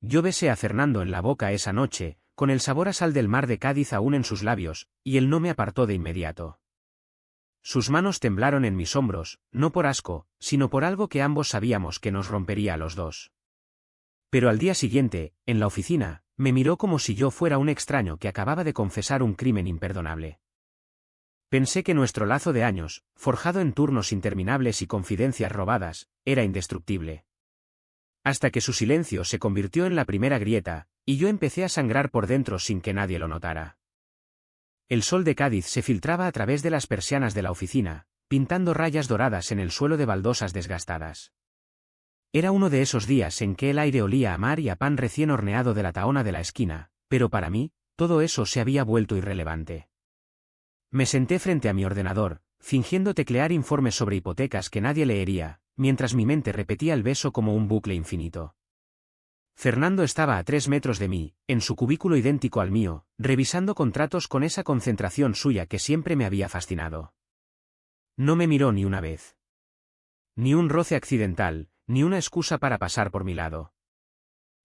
Yo besé a Fernando en la boca esa noche, con el sabor a sal del mar de Cádiz aún en sus labios, y él no me apartó de inmediato. Sus manos temblaron en mis hombros, no por asco, sino por algo que ambos sabíamos que nos rompería a los dos. Pero al día siguiente, en la oficina, me miró como si yo fuera un extraño que acababa de confesar un crimen imperdonable. Pensé que nuestro lazo de años, forjado en turnos interminables y confidencias robadas, era indestructible. Hasta que su silencio se convirtió en la primera grieta, y yo empecé a sangrar por dentro sin que nadie lo notara. El sol de Cádiz se filtraba a través de las persianas de la oficina, pintando rayas doradas en el suelo de baldosas desgastadas. Era uno de esos días en que el aire olía a mar y a pan recién horneado de la tahona de la esquina, pero para mí, todo eso se había vuelto irrelevante. Me senté frente a mi ordenador, fingiendo teclear informes sobre hipotecas que nadie leería, mientras mi mente repetía el beso como un bucle infinito. Fernando estaba a 3 metros de mí, en su cubículo idéntico al mío, revisando contratos con esa concentración suya que siempre me había fascinado. No me miró ni una vez. Ni un roce accidental, ni una excusa para pasar por mi lado.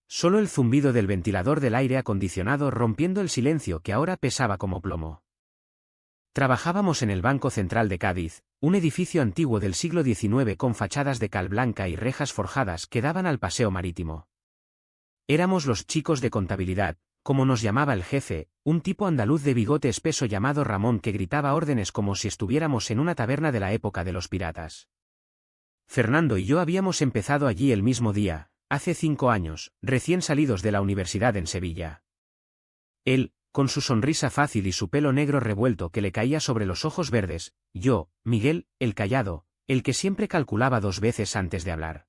Solo el zumbido del ventilador del aire acondicionado rompiendo el silencio que ahora pesaba como plomo. Trabajábamos en el Banco Central de Cádiz, un edificio antiguo del siglo XIX con fachadas de cal blanca y rejas forjadas que daban al paseo marítimo. Éramos los chicos de contabilidad, como nos llamaba el jefe, un tipo andaluz de bigote espeso llamado Ramón que gritaba órdenes como si estuviéramos en una taberna de la época de los piratas. Fernando y yo habíamos empezado allí el mismo día, hace 5 años, recién salidos de la universidad en Sevilla. Él, con su sonrisa fácil y su pelo negro revuelto que le caía sobre los ojos verdes, yo, Miguel, el callado, el que siempre calculaba 2 veces antes de hablar.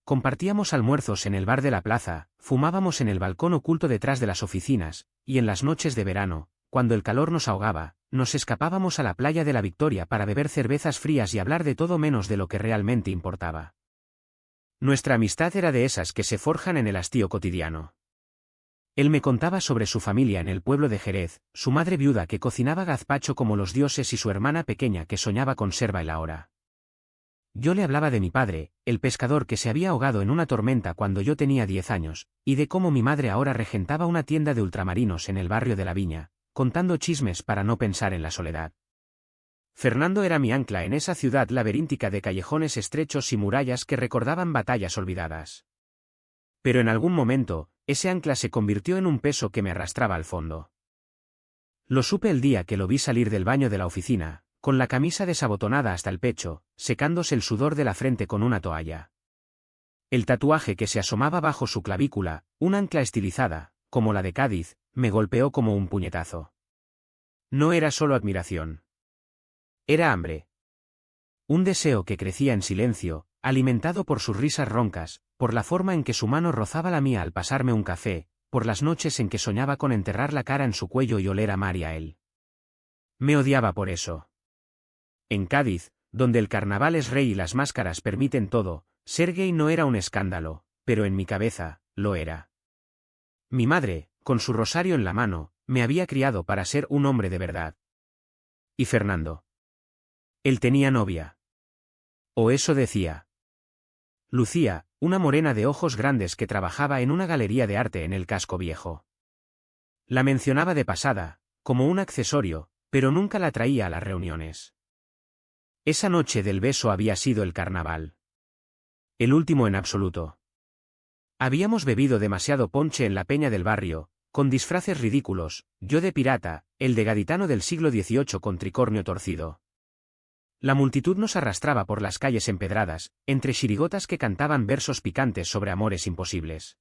Compartíamos almuerzos en el bar de la plaza, fumábamos en el balcón oculto detrás de las oficinas, y en las noches de verano, cuando el calor nos ahogaba, nos escapábamos a la playa de la Victoria para beber cervezas frías y hablar de todo menos de lo que realmente importaba. Nuestra amistad era de esas que se forjan en el hastío cotidiano. Él me contaba sobre su familia en el pueblo de Jerez, su madre viuda que cocinaba gazpacho como los dioses y su hermana pequeña que soñaba con ser bailaora. Yo le hablaba de mi padre, el pescador que se había ahogado en una tormenta cuando yo tenía 10 años, y de cómo mi madre ahora regentaba una tienda de ultramarinos en el barrio de la Viña, contando chismes para no pensar en la soledad. Fernando era mi ancla en esa ciudad laberíntica de callejones estrechos y murallas que recordaban batallas olvidadas. Pero en algún momento, ese ancla se convirtió en un peso que me arrastraba al fondo. Lo supe el día que lo vi salir del baño de la oficina, con la camisa desabotonada hasta el pecho, secándose el sudor de la frente con una toalla. El tatuaje que se asomaba bajo su clavícula, un ancla estilizada, como la de Cádiz, me golpeó como un puñetazo. No era solo admiración. Era hambre. Un deseo que crecía en silencio, alimentado por sus risas roncas, por la forma en que su mano rozaba la mía al pasarme un café, por las noches en que soñaba con enterrar la cara en su cuello y oler a mar y a él. Me odiaba por eso. En Cádiz, donde el carnaval es rey y las máscaras permiten todo, ser gay no era un escándalo, pero en mi cabeza, lo era. Mi madre, con su rosario en la mano, me había criado para ser un hombre de verdad. ¿Y Fernando? Él tenía novia. O eso decía. Lucía, una morena de ojos grandes que trabajaba en una galería de arte en el Casco Viejo. La mencionaba de pasada, como un accesorio, pero nunca la traía a las reuniones. Esa noche del beso había sido el carnaval. El último en absoluto. Habíamos bebido demasiado ponche en la peña del barrio, con disfraces ridículos, yo de pirata, el de gaditano del siglo XVIII con tricornio torcido. La multitud nos arrastraba por las calles empedradas, entre chirigotas que cantaban versos picantes sobre amores imposibles.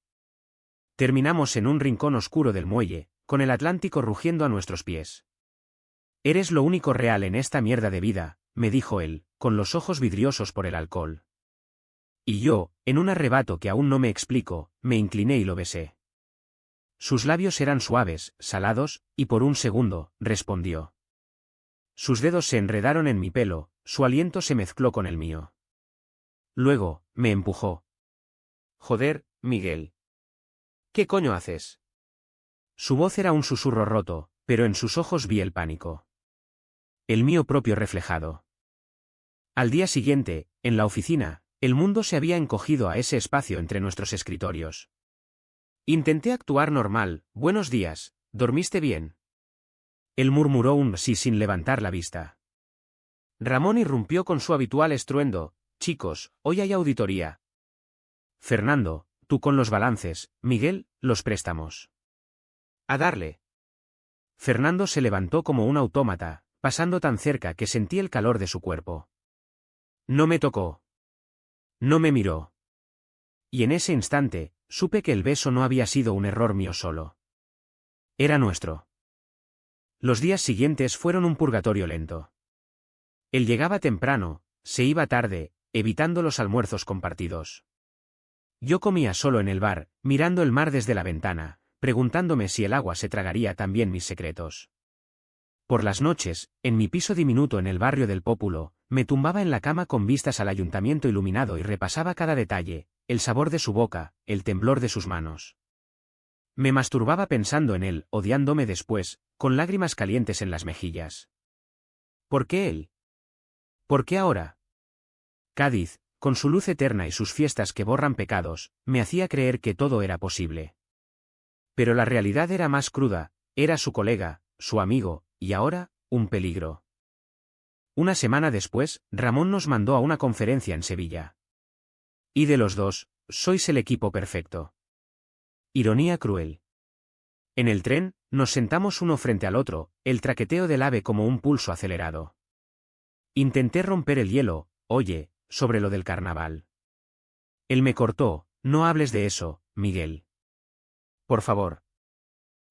Terminamos en un rincón oscuro del muelle, con el Atlántico rugiendo a nuestros pies. «Eres lo único real en esta mierda de vida», me dijo él, con los ojos vidriosos por el alcohol. Y yo, en un arrebato que aún no me explico, me incliné y lo besé. Sus labios eran suaves, salados, y por un segundo, respondió. Sus dedos se enredaron en mi pelo, su aliento se mezcló con el mío. Luego, me empujó. «Joder, Miguel. ¿Qué coño haces?» Su voz era un susurro roto, pero en sus ojos vi el pánico. El mío propio reflejado. Al día siguiente, en la oficina, el mundo se había encogido a ese espacio entre nuestros escritorios. Intenté actuar normal. Buenos días, ¿dormiste bien? Él murmuró un sí sin levantar la vista. Ramón irrumpió con su habitual estruendo. Chicos, hoy hay auditoría. Fernando, tú con los balances, Miguel, los préstamos. A darle. Fernando se levantó como un autómata, pasando tan cerca que sentí el calor de su cuerpo. No me tocó. No me miró. Y en ese instante, supe que el beso no había sido un error mío solo. Era nuestro. Los días siguientes fueron un purgatorio lento. Él llegaba temprano, se iba tarde, evitando los almuerzos compartidos. Yo comía solo en el bar, mirando el mar desde la ventana, preguntándome si el agua se tragaría también mis secretos. Por las noches, en mi piso diminuto en el barrio del Pópulo, me tumbaba en la cama con vistas al ayuntamiento iluminado y repasaba cada detalle, el sabor de su boca, el temblor de sus manos. Me masturbaba pensando en él, odiándome después, con lágrimas calientes en las mejillas. ¿Por qué él? ¿Por qué ahora? Cádiz, con su luz eterna y sus fiestas que borran pecados, me hacía creer que todo era posible. Pero la realidad era más cruda, era su colega, su amigo, y ahora, un peligro. Una semana después, Ramón nos mandó a una conferencia en Sevilla. Y de los dos, sois el equipo perfecto. Ironía cruel. En el tren, nos sentamos uno frente al otro, el traqueteo del ave como un pulso acelerado. Intenté romper el hielo, oye, sobre lo del carnaval. Él me cortó, no hables de eso, Miguel. Por favor.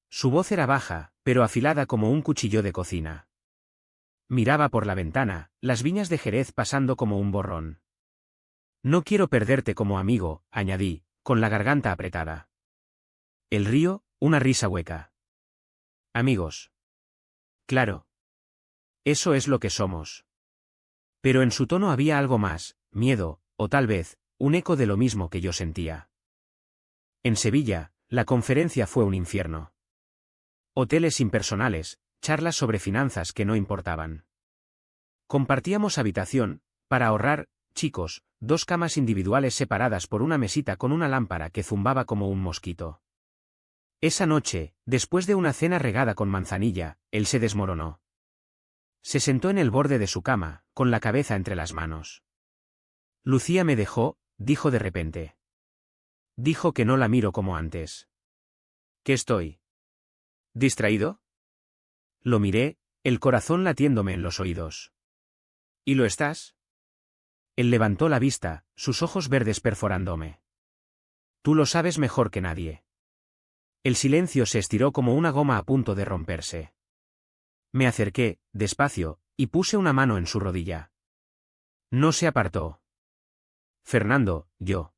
Su voz era baja, pero afilada como un cuchillo de cocina. Miraba por la ventana, las viñas de Jerez pasando como un borrón. No quiero perderte como amigo, añadí, con la garganta apretada. El río, una risa hueca. Amigos. Claro. Eso es lo que somos. Pero en su tono había algo más, miedo, o tal vez, un eco de lo mismo que yo sentía. En Sevilla, la conferencia fue un infierno. Hoteles impersonales, charlas sobre finanzas que no importaban. Compartíamos habitación, para ahorrar, chicos, 2 camas individuales separadas por una mesita con una lámpara que zumbaba como un mosquito. Esa noche, después de una cena regada con manzanilla, él se desmoronó. Se sentó en el borde de su cama, con la cabeza entre las manos. Lucía me dejó, dijo de repente. Dijo que no la miro como antes. ¿Qué estoy? ¿Distraído? Lo miré, el corazón latiéndome en los oídos. ¿Y lo estás? Él levantó la vista, sus ojos verdes perforándome. Tú lo sabes mejor que nadie. El silencio se estiró como una goma a punto de romperse. Me acerqué, despacio, y puse una mano en su rodilla. No se apartó. Fernando, yo.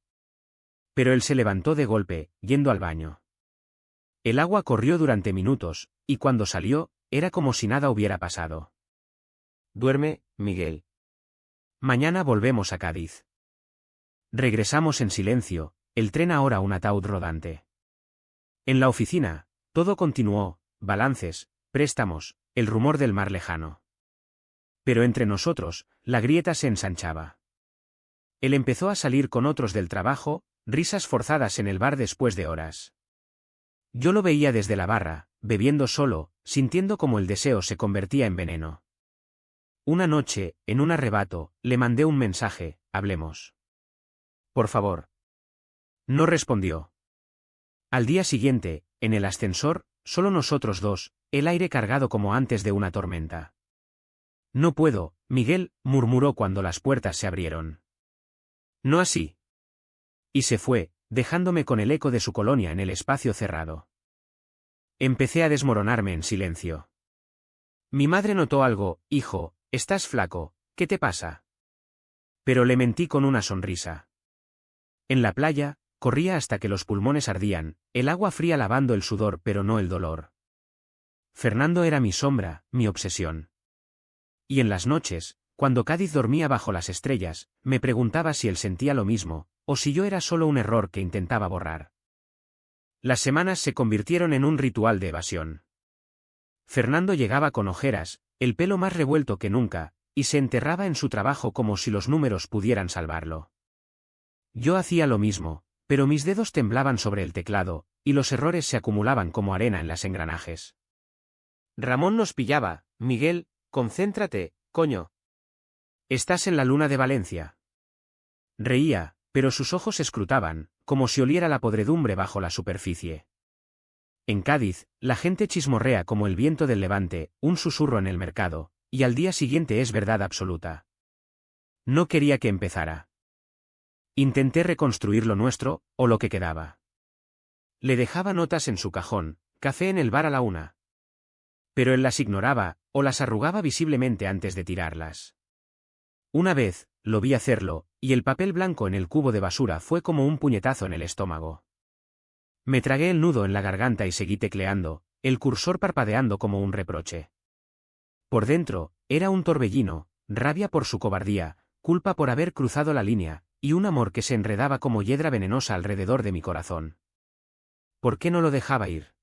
Pero él se levantó de golpe, yendo al baño. El agua corrió durante minutos, y cuando salió, era como si nada hubiera pasado. Duerme, Miguel. Mañana volvemos a Cádiz. Regresamos en silencio, el tren ahora un ataúd rodante. En la oficina, todo continuó, balances, préstamos, el rumor del mar lejano. Pero entre nosotros, la grieta se ensanchaba. Él empezó a salir con otros del trabajo, risas forzadas en el bar después de horas. Yo lo veía desde la barra, bebiendo solo, sintiendo como el deseo se convertía en veneno. Una noche, en un arrebato, le mandé un mensaje, hablemos. Por favor. No respondió. Al día siguiente, en el ascensor, solo nosotros dos, el aire cargado como antes de una tormenta. No puedo, Miguel, murmuró cuando las puertas se abrieron. No así. Y se fue, dejándome con el eco de su colonia en el espacio cerrado. Empecé a desmoronarme en silencio. Mi madre notó algo, hijo, estás flaco, ¿qué te pasa? Pero le mentí con una sonrisa. En la playa, corría hasta que los pulmones ardían, el agua fría lavando el sudor pero no el dolor. Fernando era mi sombra, mi obsesión. Y en las noches, cuando Cádiz dormía bajo las estrellas, me preguntaba si él sentía lo mismo, o si yo era solo un error que intentaba borrar. Las semanas se convirtieron en un ritual de evasión. Fernando llegaba con ojeras, el pelo más revuelto que nunca, y se enterraba en su trabajo como si los números pudieran salvarlo. Yo hacía lo mismo, pero mis dedos temblaban sobre el teclado, y los errores se acumulaban como arena en las engranajes. Ramón nos pillaba. Miguel, concéntrate, coño. ¿Estás en la luna de Valencia? Reía, pero sus ojos escrutaban, como si oliera la podredumbre bajo la superficie. En Cádiz, la gente chismorrea como el viento del levante, un susurro en el mercado, y al día siguiente es verdad absoluta. No quería que empezara. Intenté reconstruir lo nuestro, o lo que quedaba. Le dejaba notas en su cajón, café en el bar a la 1. Pero él las ignoraba, o las arrugaba visiblemente antes de tirarlas. Una vez, lo vi hacerlo, y el papel blanco en el cubo de basura fue como un puñetazo en el estómago. Me tragué el nudo en la garganta y seguí tecleando, el cursor parpadeando como un reproche. Por dentro, era un torbellino, rabia por su cobardía, culpa por haber cruzado la línea, y un amor que se enredaba como hiedra venenosa alrededor de mi corazón. ¿Por qué no lo dejaba ir?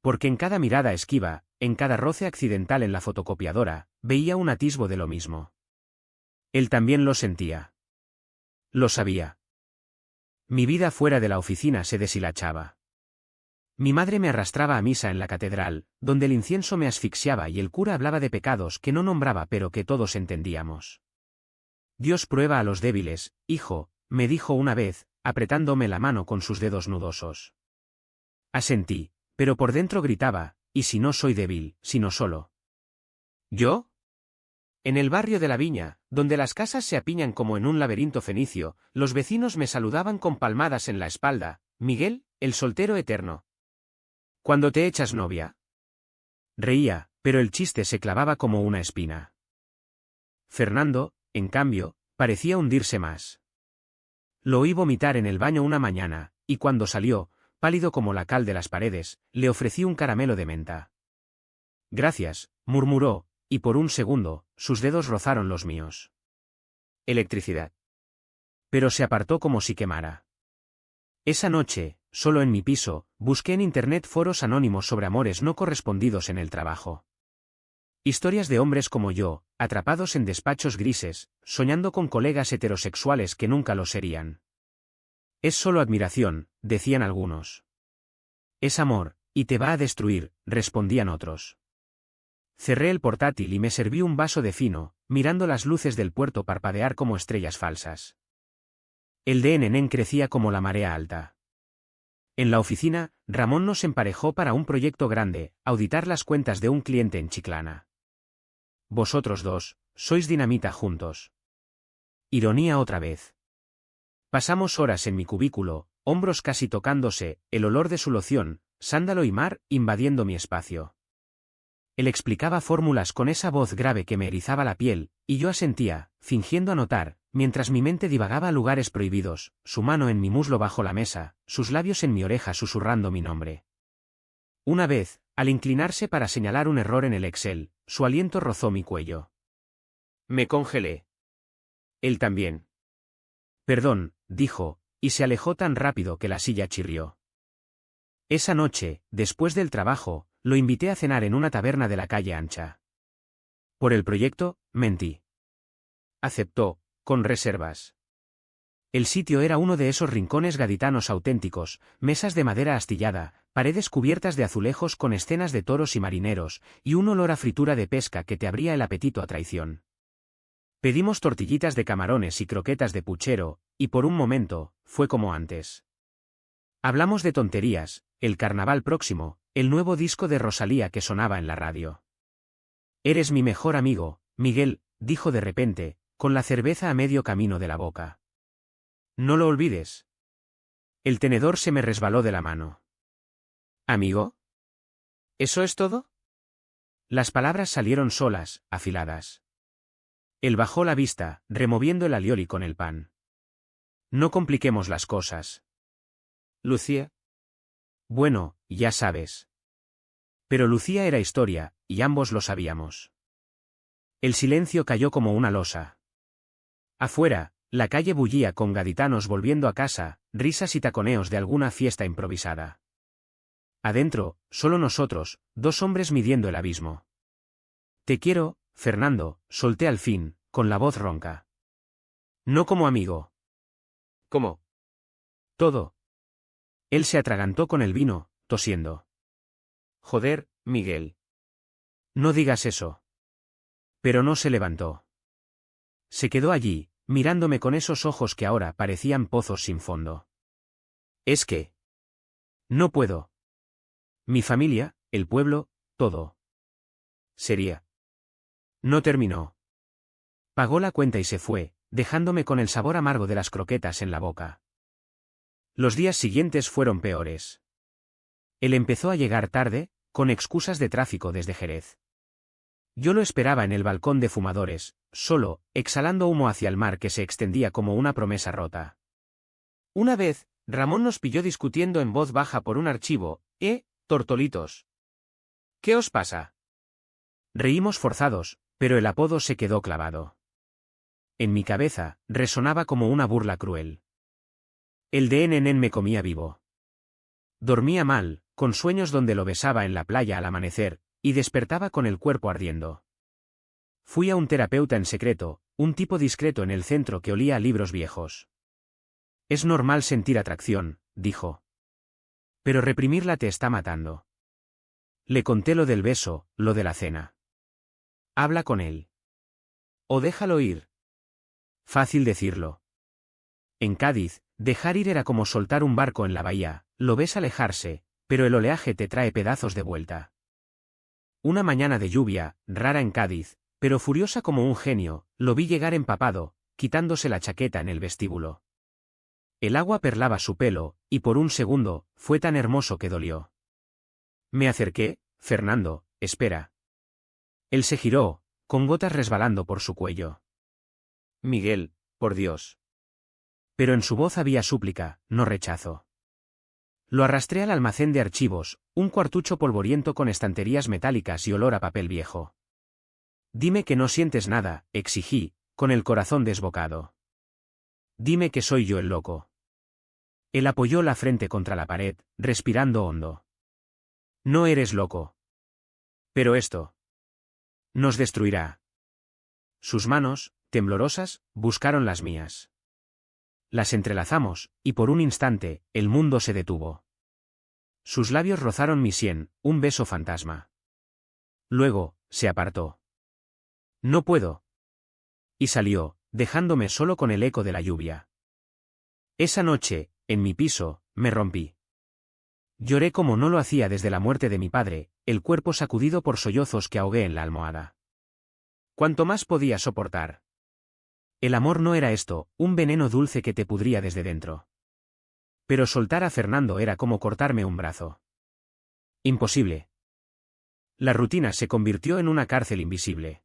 Porque en cada mirada esquiva, en cada roce accidental en la fotocopiadora, veía un atisbo de lo mismo. Él también lo sentía. Lo sabía. Mi vida fuera de la oficina se deshilachaba. Mi madre me arrastraba a misa en la catedral, donde el incienso me asfixiaba y el cura hablaba de pecados que no nombraba pero que todos entendíamos. Dios prueba a los débiles, hijo, me dijo una vez, apretándome la mano con sus dedos nudosos. Asentí, pero por dentro gritaba, ¿y si no soy débil, sino solo? ¿Yo? En el barrio de la Viña, donde las casas se apiñan como en un laberinto fenicio, los vecinos me saludaban con palmadas en la espalda. Miguel, el soltero eterno. ¿Cuándo te echas novia? Reía, pero el chiste se clavaba como una espina. Fernando, en cambio, parecía hundirse más. Lo oí vomitar en el baño una mañana, y cuando salió, pálido como la cal de las paredes, le ofrecí un caramelo de menta. Gracias, murmuró, y por un segundo, sus dedos rozaron los míos. Electricidad. Pero se apartó como si quemara. Esa noche, solo en mi piso, busqué en internet foros anónimos sobre amores no correspondidos en el trabajo. Historias de hombres como yo, atrapados en despachos grises, soñando con colegas heterosexuales que nunca lo serían. Es solo admiración, decían algunos. Es amor, y te va a destruir, respondían otros. Cerré el portátil y me serví un vaso de fino, mirando las luces del puerto parpadear como estrellas falsas. El de Nenén crecía como la marea alta. En la oficina, Ramón nos emparejó para un proyecto grande, auditar las cuentas de un cliente en Chiclana. Vosotros dos, sois dinamita juntos. Ironía otra vez. Pasamos horas en mi cubículo, hombros casi tocándose, el olor de su loción, sándalo y mar, invadiendo mi espacio. Él explicaba fórmulas con esa voz grave que me erizaba la piel, y yo asentía, fingiendo anotar, mientras mi mente divagaba a lugares prohibidos, su mano en mi muslo bajo la mesa, sus labios en mi oreja susurrando mi nombre. Una vez, al inclinarse para señalar un error en el Excel, su aliento rozó mi cuello. Me congelé. Él también. Perdón, dijo, y se alejó tan rápido que la silla chirrió. Esa noche, después del trabajo, lo invité a cenar en una taberna de la calle ancha. Por el proyecto, mentí. Aceptó, con reservas. El sitio era uno de esos rincones gaditanos auténticos, mesas de madera astillada, paredes cubiertas de azulejos con escenas de toros y marineros, y un olor a fritura de pesca que te abría el apetito a traición. Pedimos tortillitas de camarones y croquetas de puchero, y por un momento, fue como antes. Hablamos de tonterías, el carnaval próximo, el nuevo disco de Rosalía que sonaba en la radio. Eres mi mejor amigo, Miguel, dijo de repente, con la cerveza a medio camino de la boca. No lo olvides. El tenedor se me resbaló de la mano. ¿Amigo? ¿Eso es todo? Las palabras salieron solas, afiladas. Él bajó la vista, removiendo el alioli con el pan. No compliquemos las cosas. ¿Lucía? Bueno, ya sabes. Pero Lucía era historia, y ambos lo sabíamos. El silencio cayó como una losa. Afuera, la calle bullía con gaditanos volviendo a casa, risas y taconeos de alguna fiesta improvisada. Adentro, solo nosotros, dos hombres midiendo el abismo. Te quiero, Fernando, solté al fin, con la voz ronca. No como amigo. ¿Cómo? Todo. Él se atragantó con el vino, tosiendo. Joder, Miguel. No digas eso. Pero no se levantó. Se quedó allí, mirándome con esos ojos que ahora parecían pozos sin fondo. Es que... No puedo. Mi familia, el pueblo, todo. Sería. No terminó. Pagó la cuenta y se fue, dejándome con el sabor amargo de las croquetas en la boca. Los días siguientes fueron peores. Él empezó a llegar tarde, con excusas de tráfico desde Jerez. Yo lo esperaba en el balcón de fumadores, solo, exhalando humo hacia el mar que se extendía como una promesa rota. Una vez, Ramón nos pilló discutiendo en voz baja por un archivo. Tortolitos. ¿Qué os pasa? Reímos forzados, pero el apodo se quedó clavado. En mi cabeza, resonaba como una burla cruel. El de Nen me comía vivo. Dormía mal, con sueños donde lo besaba en la playa al amanecer, y despertaba con el cuerpo ardiendo. Fui a un terapeuta en secreto, un tipo discreto en el centro que olía a libros viejos. Es normal sentir atracción, dijo. Pero reprimirla te está matando. Le conté lo del beso, lo de la cena. Habla con él. O déjalo ir. Fácil decirlo. En Cádiz, dejar ir era como soltar un barco en la bahía, lo ves alejarse, pero el oleaje te trae pedazos de vuelta. Una mañana de lluvia, rara en Cádiz, pero furiosa como un genio, lo vi llegar empapado, quitándose la chaqueta en el vestíbulo. El agua perlaba su pelo, y por un segundo, fue tan hermoso que dolió. Me acerqué. Fernando, espera. Él se giró, con gotas resbalando por su cuello. Miguel, por Dios. Pero en su voz había súplica, no rechazo. Lo arrastré al almacén de archivos, un cuartucho polvoriento con estanterías metálicas y olor a papel viejo. Dime que no sientes nada, exigí, con el corazón desbocado. Dime que soy yo el loco. Él apoyó la frente contra la pared, respirando hondo. No eres loco. Pero esto nos destruirá. Sus manos, temblorosas, buscaron las mías. Las entrelazamos, y por un instante, el mundo se detuvo. Sus labios rozaron mi sien, un beso fantasma. Luego, se apartó. No puedo. Y salió, dejándome solo con el eco de la lluvia. Esa noche, en mi piso, me rompí. Lloré como no lo hacía desde la muerte de mi padre, el cuerpo sacudido por sollozos que ahogué en la almohada. ¿Cuánto más podía soportar? El amor no era esto, un veneno dulce que te pudría desde dentro. Pero soltar a Fernando era como cortarme un brazo. Imposible. La rutina se convirtió en una cárcel invisible.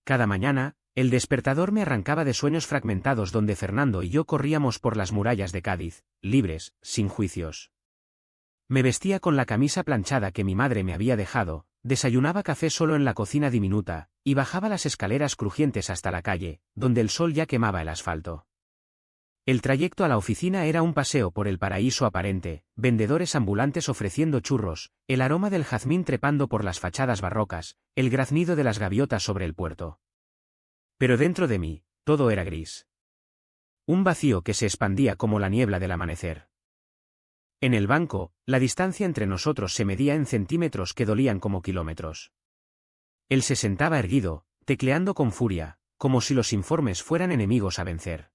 Cada mañana, el despertador me arrancaba de sueños fragmentados donde Fernando y yo corríamos por las murallas de Cádiz, libres, sin juicios. Me vestía con la camisa planchada que mi madre me había dejado, desayunaba café solo en la cocina diminuta, y bajaba las escaleras crujientes hasta la calle, donde el sol ya quemaba el asfalto. El trayecto a la oficina era un paseo por el paraíso aparente, vendedores ambulantes ofreciendo churros, el aroma del jazmín trepando por las fachadas barrocas, el graznido de las gaviotas sobre el puerto. Pero dentro de mí, todo era gris. Un vacío que se expandía como la niebla del amanecer. En el banco, la distancia entre nosotros se medía en centímetros que dolían como kilómetros. Él se sentaba erguido, tecleando con furia, como si los informes fueran enemigos a vencer.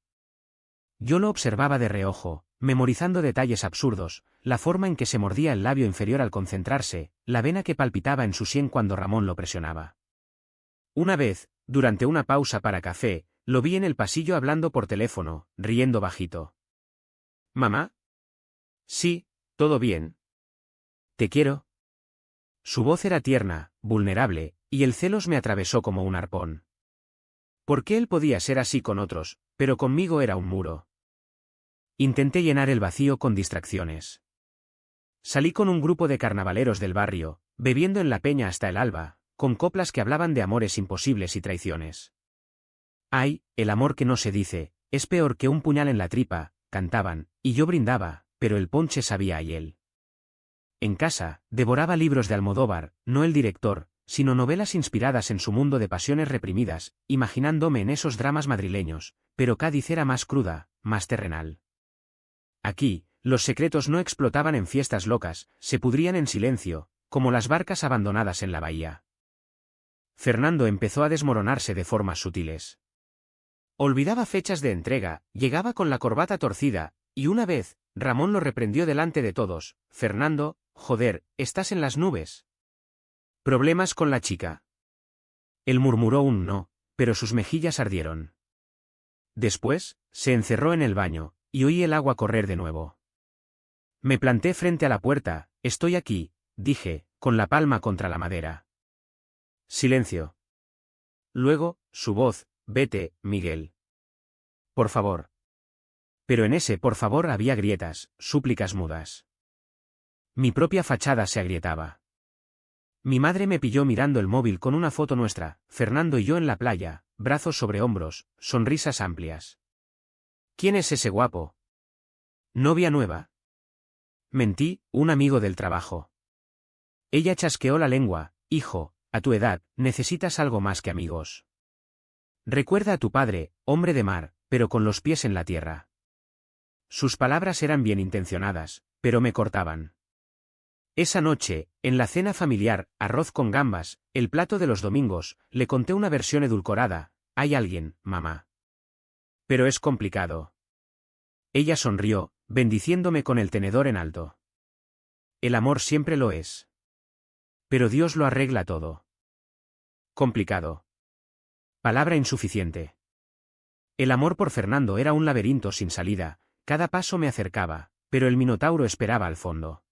Yo lo observaba de reojo, memorizando detalles absurdos, la forma en que se mordía el labio inferior al concentrarse, la vena que palpitaba en su sien cuando Ramón lo presionaba. Una vez, durante una pausa para café, lo vi en el pasillo hablando por teléfono, riendo bajito. ¿Mamá? Sí, todo bien. ¿Te quiero? Su voz era tierna, vulnerable, y el celos me atravesó como un arpón. Porque él podía ser así con otros, pero conmigo era un muro. Intenté llenar el vacío con distracciones. Salí con un grupo de carnavaleros del barrio, bebiendo en la peña hasta el alba, con coplas que hablaban de amores imposibles y traiciones. Ay, el amor que no se dice, es peor que un puñal en la tripa, cantaban, y yo brindaba, pero el ponche sabía a hiel. En casa, devoraba libros de Almodóvar, no el director, sino novelas inspiradas en su mundo de pasiones reprimidas, imaginándome en esos dramas madrileños, pero Cádiz era más cruda, más terrenal. Aquí, los secretos no explotaban en fiestas locas, se pudrían en silencio, como las barcas abandonadas en la bahía. Fernando empezó a desmoronarse de formas sutiles. Olvidaba fechas de entrega, llegaba con la corbata torcida, y una vez, Ramón lo reprendió delante de todos: «Fernando, joder, estás en las nubes». «¿Problemas con la chica?». Él murmuró un no, pero sus mejillas ardieron. Después, se encerró en el baño, y oí el agua correr de nuevo. Me planté frente a la puerta. «Estoy aquí», dije, con la palma contra la madera. Silencio. Luego, su voz: «Vete, Miguel. Por favor». Pero en ese por favor había grietas, súplicas mudas. Mi propia fachada se agrietaba. Mi madre me pilló mirando el móvil con una foto nuestra, Fernando y yo en la playa, brazos sobre hombros, sonrisas amplias. «¿Quién es ese guapo?». «Novia nueva». Mentí: «Un amigo del trabajo». Ella chasqueó la lengua: «Hijo, a tu edad, necesitas algo más que amigos. Recuerda a tu padre, hombre de mar, pero con los pies en la tierra». Sus palabras eran bien intencionadas, pero me cortaban. Esa noche, en la cena familiar, arroz con gambas, el plato de los domingos, le conté una versión edulcorada: «Hay alguien, mamá. Pero es complicado». Ella sonrió, bendiciéndome con el tenedor en alto. «El amor siempre lo es. Pero Dios lo arregla todo». Complicado. Palabra insuficiente. El amor por Fernando era un laberinto sin salida, cada paso me acercaba, pero el minotauro esperaba al fondo.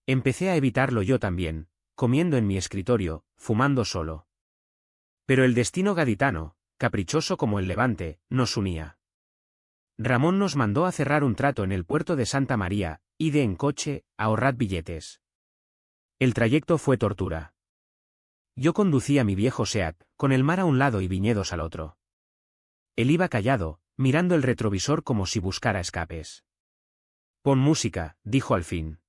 Empecé a evitarlo yo también, comiendo en mi escritorio, fumando solo. Pero el destino gaditano, caprichoso como el Levante, nos unía. Ramón nos mandó a cerrar un trato en el puerto de Santa María: «Ide en coche, ahorrad billetes». El trayecto fue tortura. Yo conducía mi viejo Seat, con el mar a un lado y viñedos al otro. Él iba callado, mirando el retrovisor como si buscara escapes. «Pon música», dijo al fin.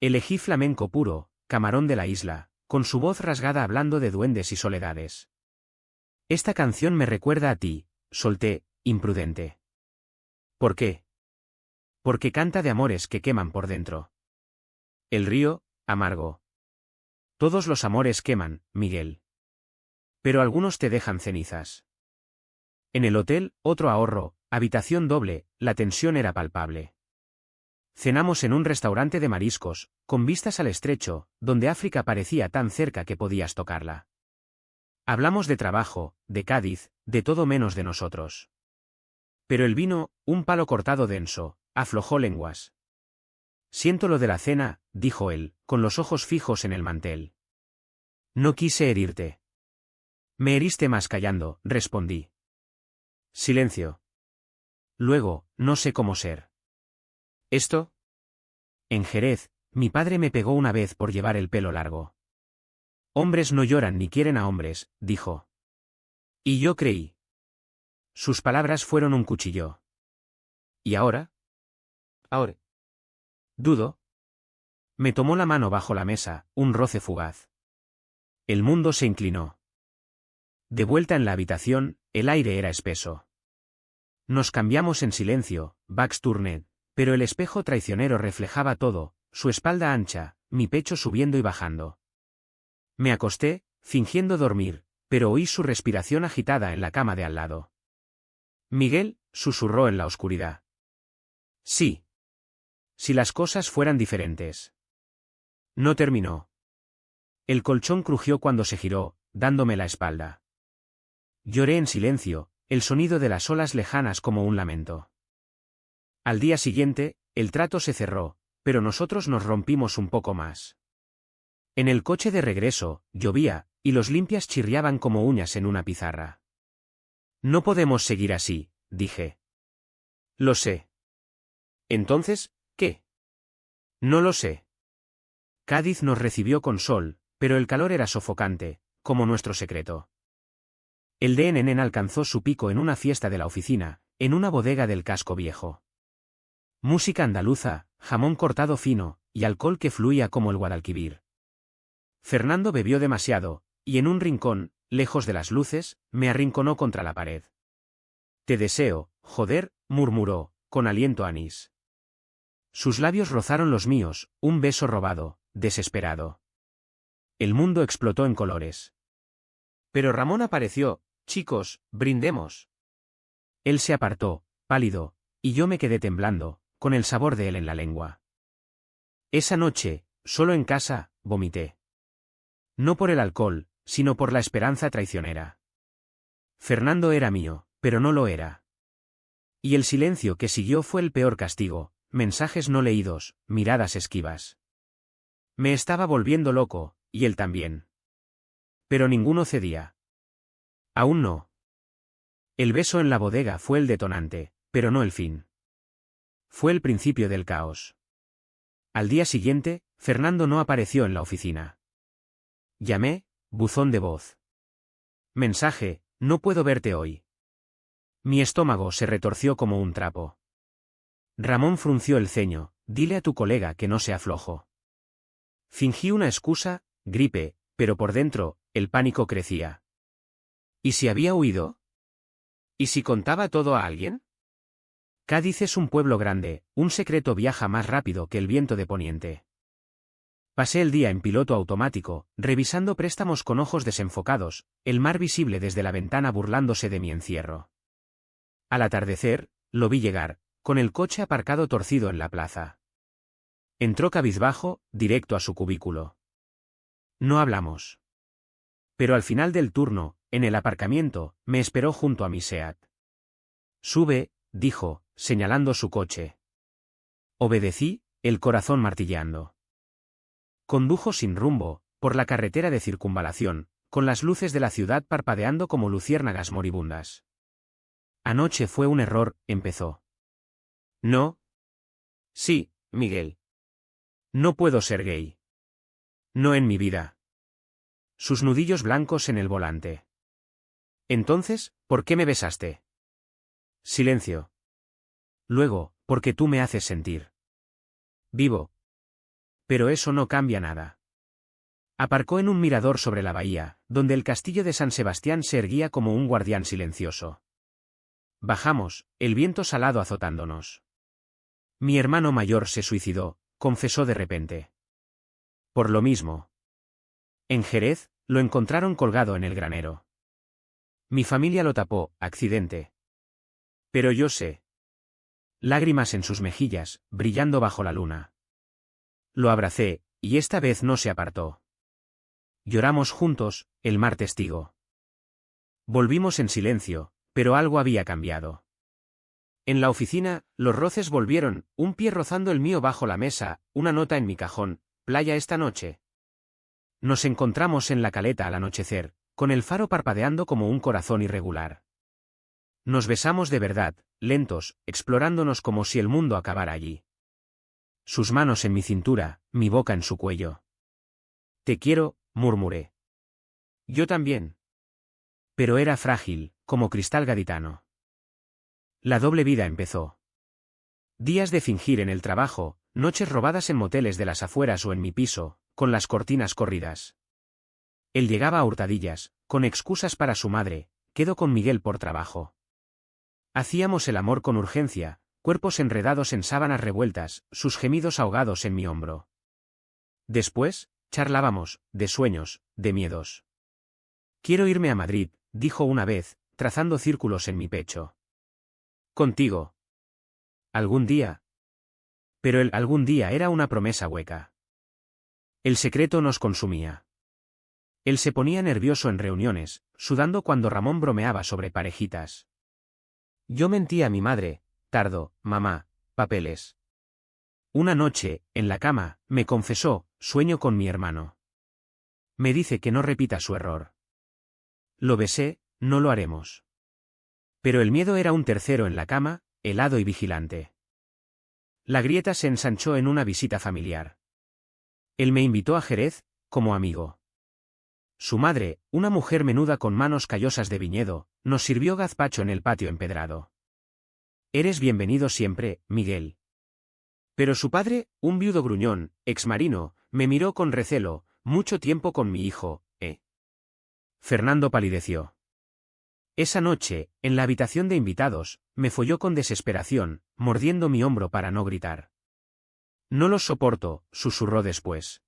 Elegí flamenco puro, Camarón de la Isla, con su voz rasgada hablando de duendes y soledades. «Esta canción me recuerda a ti», solté, imprudente. «¿Por qué?». «Porque canta de amores que queman por dentro». El río, amargo. Todos los amores queman, Miguel. Pero algunos te dejan cenizas. En el hotel, otro ahorro, habitación doble, la tensión era palpable. Cenamos en un restaurante de mariscos, con vistas al estrecho, donde África parecía tan cerca que podías tocarla. Hablamos de trabajo, de Cádiz, de todo menos de nosotros. Pero el vino, un palo cortado denso, aflojó lenguas. «Siento lo de la cena», dijo él, con los ojos fijos en el mantel. «No quise herirte». «Me heriste más callando», respondí. Silencio. Luego, no sé cómo ser. ¿Esto? En Jerez, mi padre me pegó una vez por llevar el pelo largo. «Hombres no lloran ni quieren a hombres», dijo. Y yo creí. Sus palabras fueron un cuchillo. ¿Y ahora? Ahora. Dudo. Me tomó la mano bajo la mesa, un roce fugaz. El mundo se inclinó. De vuelta en la habitación, el aire era espeso. Nos cambiamos en silencio, backs turned, pero el espejo traicionero reflejaba todo, su espalda ancha, mi pecho subiendo y bajando. Me acosté, fingiendo dormir, pero oí su respiración agitada en la cama de al lado. «Miguel», susurró en la oscuridad. «Sí. Si las cosas fueran diferentes». No terminó. El colchón crujió cuando se giró, dándome la espalda. Lloré en silencio, el sonido de las olas lejanas como un lamento. Al día siguiente, el trato se cerró, pero nosotros nos rompimos un poco más. En el coche de regreso, llovía, y los limpias chirriaban como uñas en una pizarra. «No podemos seguir así», dije. «Lo sé». «Entonces, ¿qué?». «No lo sé». Cádiz nos recibió con sol, pero el calor era sofocante, como nuestro secreto. El DNN alcanzó su pico en una fiesta de la oficina, en una bodega del casco viejo. Música andaluza, jamón cortado fino, y alcohol que fluía como el Guadalquivir. Fernando bebió demasiado, y en un rincón, lejos de las luces, me arrinconó contra la pared. «Te deseo, joder», murmuró, con aliento a anís. Sus labios rozaron los míos, un beso robado, desesperado. El mundo explotó en colores. Pero Ramón apareció. Chicos, brindemos. Él se apartó, pálido, y yo me quedé temblando, con el sabor de él en la lengua. Esa noche, solo en casa, vomité. No por el alcohol, sino por la esperanza traicionera. Fernando era mío, pero no lo era. Y el silencio que siguió fue el peor castigo, mensajes no leídos, miradas esquivas. Me estaba volviendo loco, y él también. Pero ninguno cedía. Aún no. El beso en la bodega fue el detonante, pero no el fin. Fue el principio del caos. Al día siguiente, Fernando no apareció en la oficina. Llamé, buzón de voz. Mensaje, no puedo verte hoy. Mi estómago se retorció como un trapo. Ramón frunció el ceño, dile a tu colega que no sea flojo. Fingí una excusa, gripe, pero por dentro, el pánico crecía. ¿Y si había huido? ¿Y si contaba todo a alguien? Cádiz es un pueblo grande, un secreto viaja más rápido que el viento de poniente. Pasé el día en piloto automático, revisando préstamos con ojos desenfocados, el mar visible desde la ventana burlándose de mi encierro. Al atardecer, lo vi llegar, con el coche aparcado torcido en la plaza. Entró cabizbajo, directo a su cubículo. No hablamos. Pero al final del turno, en el aparcamiento, me esperó junto a mi SEAT. Sube, dijo, señalando su coche. Obedecí, el corazón martilleando. Condujo sin rumbo, por la carretera de circunvalación, con las luces de la ciudad parpadeando como luciérnagas moribundas. Anoche fue un error, empezó. No. Sí, Miguel. No puedo ser gay. No en mi vida. Sus nudillos blancos en el volante. Entonces, ¿por qué me besaste? Silencio. Luego, porque tú me haces sentir vivo. Pero eso no cambia nada. Aparcó en un mirador sobre la bahía, donde el castillo de San Sebastián se erguía como un guardián silencioso. Bajamos, el viento salado azotándonos. Mi hermano mayor se suicidó, confesó de repente. Por lo mismo. En Jerez, lo encontraron colgado en el granero. Mi familia lo tapó, accidente. Pero yo sé. Lágrimas en sus mejillas, brillando bajo la luna. Lo abracé, y esta vez no se apartó. Lloramos juntos, el mar testigo. Volvimos en silencio, pero algo había cambiado. En la oficina, los roces volvieron, un pie rozando el mío bajo la mesa, una nota en mi cajón, playa esta noche. Nos encontramos en la caleta al anochecer, con el faro parpadeando como un corazón irregular. Nos besamos de verdad, lentos, explorándonos como si el mundo acabara allí. Sus manos en mi cintura, mi boca en su cuello. Te quiero, murmuré. Yo también. Pero era frágil, como cristal gaditano. La doble vida empezó. Días de fingir en el trabajo, noches robadas en moteles de las afueras o en mi piso, con las cortinas corridas. Él llegaba a hurtadillas, con excusas para su madre, quedo con Miguel por trabajo. Hacíamos el amor con urgencia, cuerpos enredados en sábanas revueltas, sus gemidos ahogados en mi hombro. Después, charlábamos, de sueños, de miedos. Quiero irme a Madrid, dijo una vez, trazando círculos en mi pecho. Contigo. Algún día. Pero el algún día era una promesa hueca. El secreto nos consumía. Él se ponía nervioso en reuniones, sudando cuando Ramón bromeaba sobre parejitas. Yo mentía a mi madre, tardo, mamá, papeles. Una noche, en la cama, me confesó, sueño con mi hermano. Me dice que no repita su error. Lo besé, no lo haremos. Pero el miedo era un tercero en la cama, helado y vigilante. La grieta se ensanchó en una visita familiar. Él me invitó a Jerez, como amigo. Su madre, una mujer menuda con manos callosas de viñedo, nos sirvió gazpacho en el patio empedrado. Eres bienvenido siempre, Miguel. Pero su padre, un viudo gruñón, exmarino, me miró con recelo, mucho tiempo con mi hijo, ¿eh? Fernando palideció. Esa noche, en la habitación de invitados, me folló con desesperación, mordiendo mi hombro para no gritar. No los soporto, susurró después.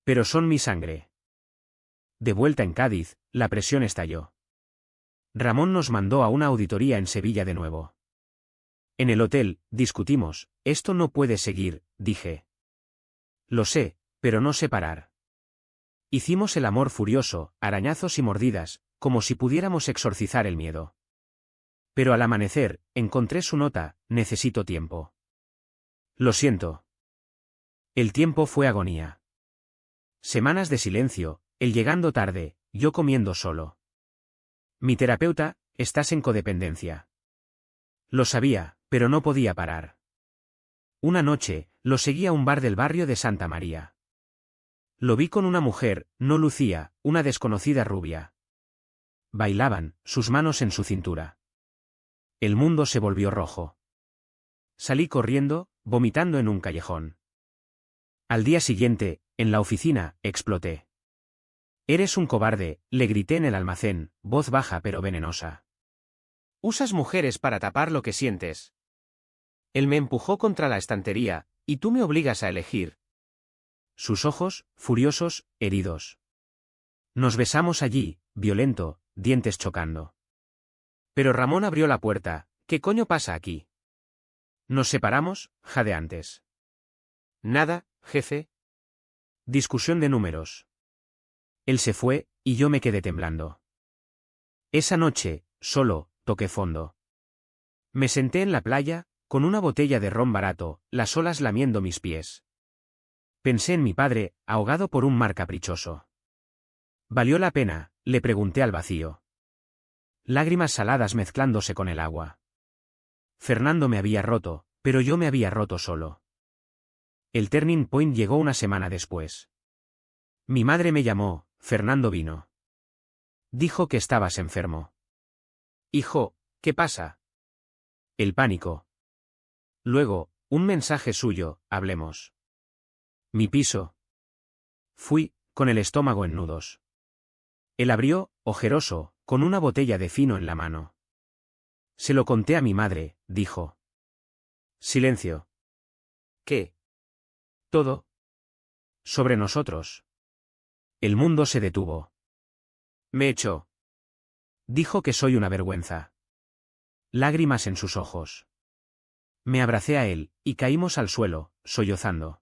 Pero son mi sangre. De vuelta en Cádiz, la presión estalló. Ramón nos mandó a una auditoría en Sevilla de nuevo. En el hotel, discutimos, esto no puede seguir, dije. Lo sé, pero no sé parar. Hicimos el amor furioso, arañazos y mordidas, como si pudiéramos exorcizar el miedo. Pero al amanecer, encontré su nota, necesito tiempo. Lo siento. El tiempo fue agonía. Semanas de silencio, él llegando tarde, yo comiendo solo. Mi terapeuta, estás en codependencia. Lo sabía, pero no podía parar. Una noche, lo seguí a un bar del barrio de Santa María. Lo vi con una mujer, no Lucía, una desconocida rubia. Bailaban, sus manos en su cintura. El mundo se volvió rojo. Salí corriendo, vomitando en un callejón. Al día siguiente, en la oficina, exploté. Eres un cobarde, le grité en el almacén, voz baja pero venenosa. Usas mujeres para tapar lo que sientes. Él me empujó contra la estantería, y tú me obligas a elegir. Sus ojos, furiosos, heridos. Nos besamos allí, violento, dientes chocando. Pero Ramón abrió la puerta, ¿qué coño pasa aquí? Nos separamos, jadeantes. Nada, jefe. Discusión de números. Él se fue, y yo me quedé temblando. Esa noche, solo, toqué fondo. Me senté en la playa, con una botella de ron barato, las olas lamiendo mis pies. Pensé en mi padre, ahogado por un mar caprichoso. ¿Valió la pena?, le pregunté al vacío. Lágrimas saladas mezclándose con el agua. Fernando me había roto, pero yo me había roto solo. El turning point llegó una semana después. Mi madre me llamó, Fernando vino. Dijo que estabas enfermo. Hijo, ¿qué pasa? El pánico. Luego, un mensaje suyo, hablemos. Mi piso. Fui, con el estómago en nudos. Él abrió, ojeroso, con una botella de fino en la mano. Se lo conté a mi madre, dijo. Silencio. ¿Qué? Todo. Sobre nosotros. El mundo se detuvo. Me echó. Dijo que soy una vergüenza. Lágrimas en sus ojos. Me abracé a él, y caímos al suelo, sollozando.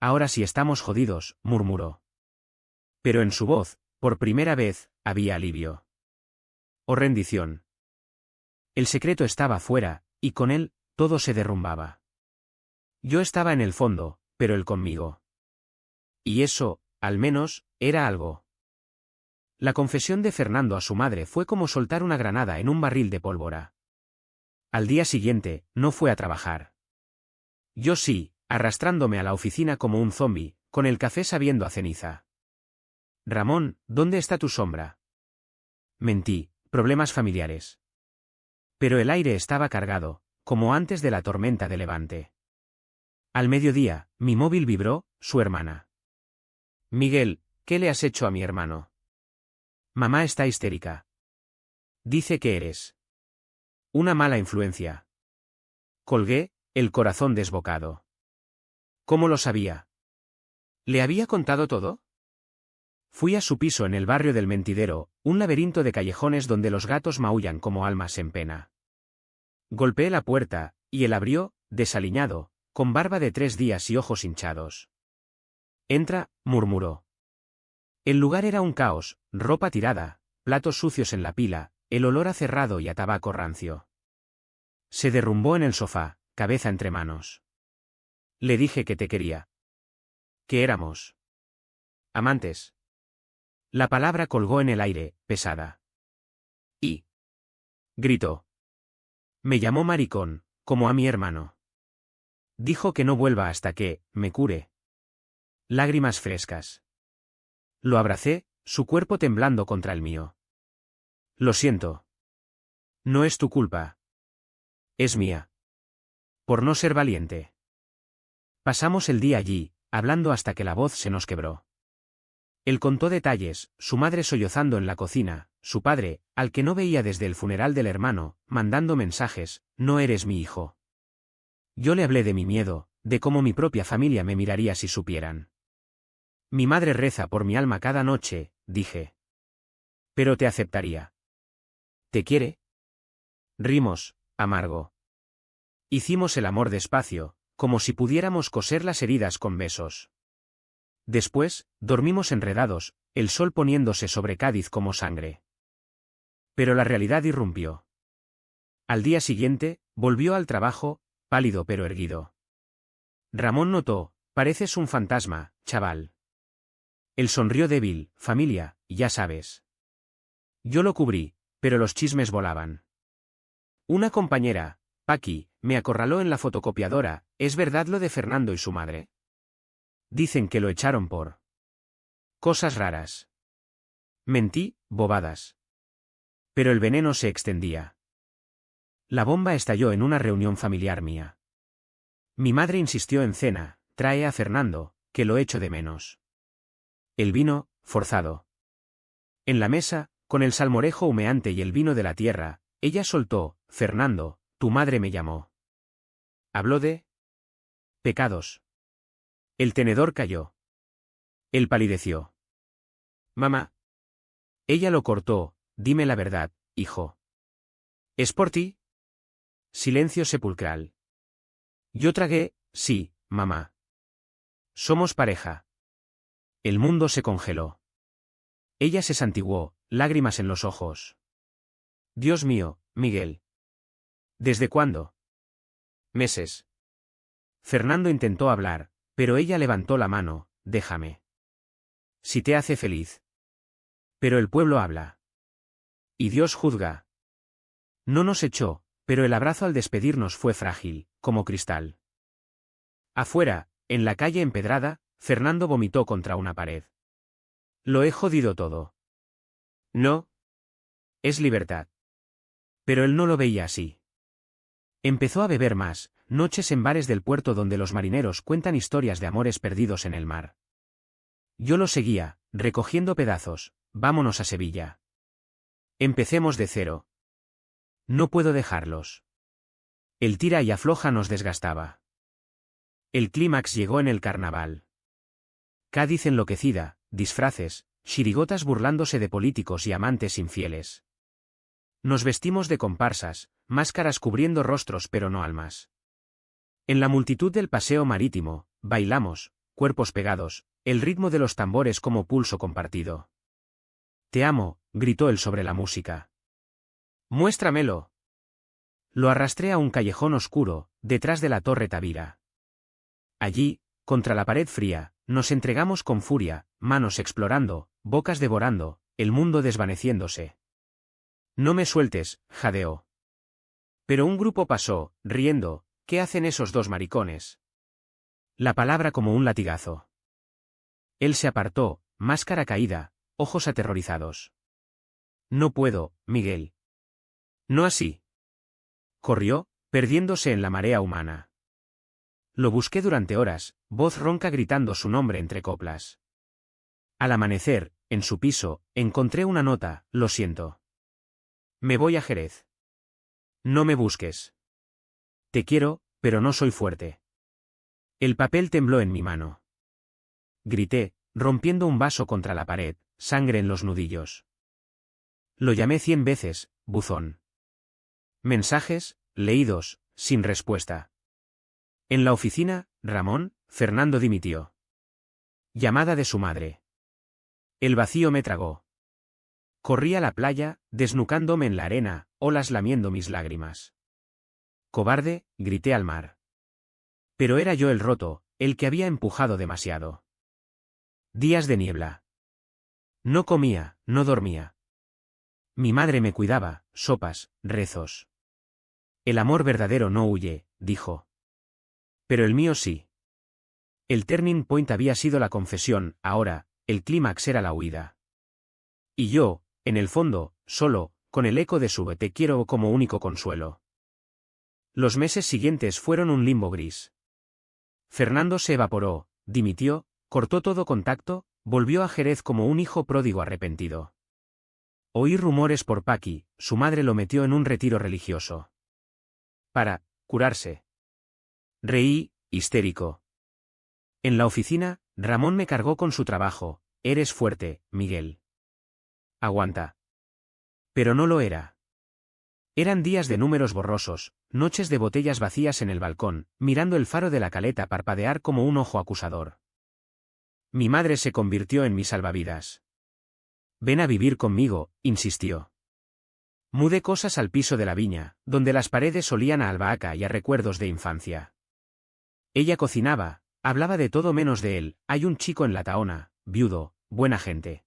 Ahora sí estamos jodidos, murmuró. Pero en su voz, por primera vez, había alivio. O rendición. El secreto estaba fuera, y con él, todo se derrumbaba. Yo estaba en el fondo, pero él conmigo. Y eso, al menos, era algo. La confesión de Fernando a su madre fue como soltar una granada en un barril de pólvora. Al día siguiente, no fue a trabajar. Yo sí, arrastrándome a la oficina como un zombi, con el café sabiendo a ceniza. Ramón, ¿dónde está tu sombra? Mentí, problemas familiares. Pero el aire estaba cargado, como antes de la tormenta de Levante. Al mediodía, mi móvil vibró, su hermana. Miguel, ¿qué le has hecho a mi hermano? Mamá está histérica. Dice que eres una mala influencia. Colgué, el corazón desbocado. ¿Cómo lo sabía? ¿Le había contado todo? Fui a su piso en el barrio del Mentidero, un laberinto de callejones donde los gatos maullan como almas en pena. Golpeé la puerta, y él abrió, desaliñado, con barba de 3 días y ojos hinchados. Entra, murmuró. El lugar era un caos, ropa tirada, platos sucios en la pila, el olor a cerrado y a tabaco rancio. Se derrumbó en el sofá, cabeza entre manos. Le dije que te quería. Que éramos amantes. La palabra colgó en el aire, pesada. Y gritó. Me llamó maricón, como a mi hermano. Dijo que no vuelva hasta que me cure. Lágrimas frescas. Lo abracé, su cuerpo temblando contra el mío. Lo siento. No es tu culpa. Es mía. Por no ser valiente. Pasamos el día allí, hablando hasta que la voz se nos quebró. Él contó detalles, su madre sollozando en la cocina, su padre, al que no veía desde el funeral del hermano, mandando mensajes, no eres mi hijo. Yo le hablé de mi miedo, de cómo mi propia familia me miraría si supieran. Mi madre reza por mi alma cada noche, dije. Pero te aceptaría. ¿Te quiere? Rimos, amargo. Hicimos el amor despacio, como si pudiéramos coser las heridas con besos. Después, dormimos enredados, el sol poniéndose sobre Cádiz como sangre. Pero la realidad irrumpió. Al día siguiente, volvió al trabajo, pálido pero erguido. Ramón notó, pareces un fantasma, chaval. Él sonrió débil, familia, ya sabes. Yo lo cubrí, pero los chismes volaban. Una compañera, Paqui, me acorraló en la fotocopiadora. ¿Es verdad lo de Fernando y su madre? Dicen que lo echaron por cosas raras. Mentí, bobadas. Pero el veneno se extendía. La bomba estalló en una reunión familiar mía. Mi madre insistió en cena, trae a Fernando, que lo echo de menos. El vino, forzado. En la mesa, con el salmorejo humeante y el vino de la tierra, ella soltó, Fernando, tu madre me llamó. Habló de pecados. El tenedor cayó. Él palideció. Mamá. Ella lo cortó, dime la verdad, hijo. ¿Es por ti? Silencio sepulcral. Yo tragué, sí, mamá. Somos pareja. El mundo se congeló. Ella se santiguó, lágrimas en los ojos. Dios mío, Miguel. ¿Desde cuándo? Meses. Fernando intentó hablar, pero ella levantó la mano, déjame. Si te hace feliz. Pero el pueblo habla. Y Dios juzga. No nos echó, pero el abrazo al despedirnos fue frágil, como cristal. Afuera, en la calle empedrada, Fernando vomitó contra una pared. Lo he jodido todo. No. Es libertad. Pero él no lo veía así. Empezó a beber más, noches en bares del puerto donde los marineros cuentan historias de amores perdidos en el mar. Yo lo seguía, recogiendo pedazos, vámonos a Sevilla. Empecemos de cero. No puedo dejarlos. El tira y afloja nos desgastaba. El clímax llegó en el carnaval. Cádiz enloquecida, disfraces, chirigotas burlándose de políticos y amantes infieles. Nos vestimos de comparsas, máscaras cubriendo rostros pero no almas. En la multitud del paseo marítimo, bailamos, cuerpos pegados, el ritmo de los tambores como pulso compartido. Te amo, gritó él sobre la música. Muéstramelo. Lo arrastré a un callejón oscuro, detrás de la Torre Tavira. Allí, contra la pared fría, nos entregamos con furia, manos explorando, bocas devorando, el mundo desvaneciéndose. No me sueltes, jadeó. Pero un grupo pasó, riendo, ¿qué hacen esos dos maricones? La palabra como un latigazo. Él se apartó, máscara caída, ojos aterrorizados. No puedo, Miguel. No así. Corrió, perdiéndose en la marea humana. Lo busqué durante horas, voz ronca gritando su nombre entre coplas. Al amanecer, en su piso, encontré una nota, lo siento. Me voy a Jerez. No me busques. Te quiero, pero no soy fuerte. El papel tembló en mi mano. Grité, rompiendo un vaso contra la pared, sangre en los nudillos. Lo llamé 100 veces, buzón. Mensajes, leídos, sin respuesta. En la oficina, Ramón, Fernando dimitió. Llamada de su madre. El vacío me tragó. Corrí a la playa, desnucándome en la arena, olas lamiendo mis lágrimas. Cobarde, grité al mar. Pero era yo el roto, el que había empujado demasiado. Días de niebla. No comía, no dormía. Mi madre me cuidaba, sopas, rezos. El amor verdadero no huye, dijo. Pero el mío sí. El turning point había sido la confesión, ahora, el clímax era la huida. Y yo, en el fondo, solo, con el eco de su te quiero como único consuelo. Los meses siguientes fueron un limbo gris. Fernando se evaporó, dimitió, cortó todo contacto, volvió a Jerez como un hijo pródigo arrepentido. Oí rumores por Paqui, su madre lo metió en un retiro religioso. Para curarse. Reí, histérico. En la oficina, Ramón me cargó con su trabajo. Eres fuerte, Miguel. Aguanta. Pero no lo era. Eran días de números borrosos, noches de botellas vacías en el balcón, mirando el faro de la caleta parpadear como un ojo acusador. Mi madre se convirtió en mi salvavidas. Ven a vivir conmigo, insistió. Mudé cosas al piso de la viña, donde las paredes olían a albahaca y a recuerdos de infancia. Ella cocinaba, hablaba de todo menos de él. Hay un chico en la Tahona, viudo, buena gente.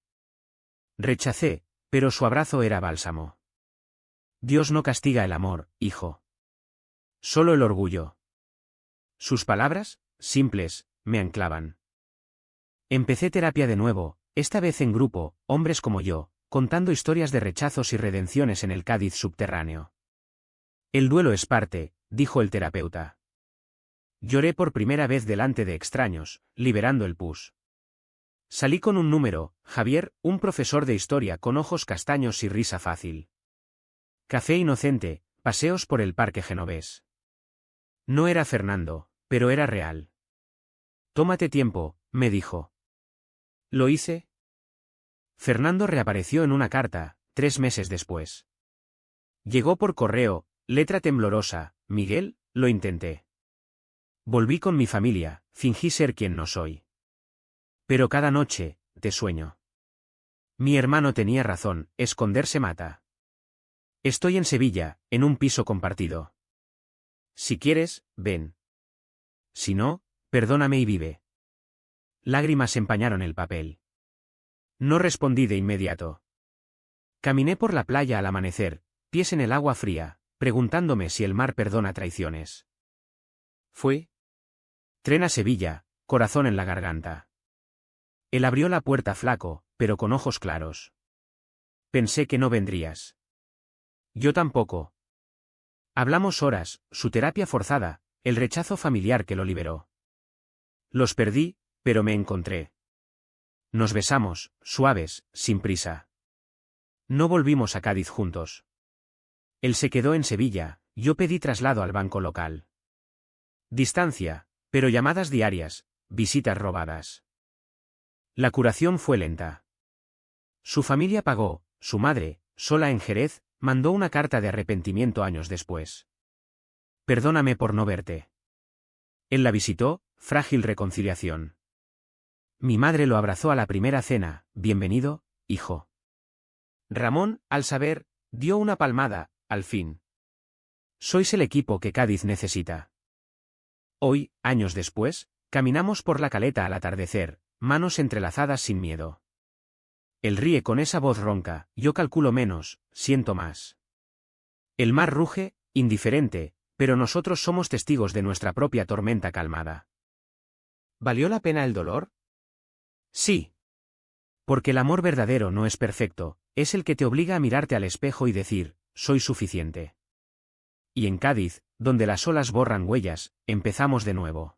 Rechacé, pero su abrazo era bálsamo. Dios no castiga el amor, hijo. Solo el orgullo. Sus palabras, simples, me anclaban. Empecé terapia de nuevo, esta vez en grupo, hombres como yo, contando historias de rechazos y redenciones en el Cádiz subterráneo. El duelo es parte, dijo el terapeuta. Lloré por primera vez delante de extraños, liberando el pus. Salí con un número, Javier, un profesor de historia con ojos castaños y risa fácil. Café inocente, paseos por el parque genovés. No era Fernando, pero era real. Tómate tiempo, me dijo. ¿Lo hice? Fernando reapareció en una carta, 3 meses después. Llegó por correo, letra temblorosa, Miguel, lo intenté. Volví con mi familia, fingí ser quien no soy. Pero cada noche, te sueño. Mi hermano tenía razón, esconderse mata. Estoy en Sevilla, en un piso compartido. Si quieres, ven. Si no, perdóname y vive. Lágrimas empañaron el papel. No respondí de inmediato. Caminé por la playa al amanecer, pies en el agua fría, preguntándome si el mar perdona traiciones. Fue. Tren a Sevilla, corazón en la garganta. Él abrió la puerta flaco, pero con ojos claros. Pensé que no vendrías. Yo tampoco. Hablamos horas, su terapia forzada, el rechazo familiar que lo liberó. Los perdí, pero me encontré. Nos besamos, suaves, sin prisa. No volvimos a Cádiz juntos. Él se quedó en Sevilla, yo pedí traslado al banco local. Distancia, pero llamadas diarias, visitas robadas. La curación fue lenta. Su familia pagó, su madre, sola en Jerez, mandó una carta de arrepentimiento años después. Perdóname por no verte. Él la visitó, frágil reconciliación. Mi madre lo abrazó a la primera cena, bienvenido, hijo. Ramón, al saber, dio una palmada, al fin. Sois el equipo que Cádiz necesita. Hoy, años después, caminamos por la caleta al atardecer, manos entrelazadas sin miedo. Él ríe con esa voz ronca, yo calculo menos, siento más. El mar ruge, indiferente, pero nosotros somos testigos de nuestra propia tormenta calmada. ¿Valió la pena el dolor? Sí. Porque el amor verdadero no es perfecto, es el que te obliga a mirarte al espejo y decir, soy suficiente. Y en Cádiz, donde las olas borran huellas, empezamos de nuevo.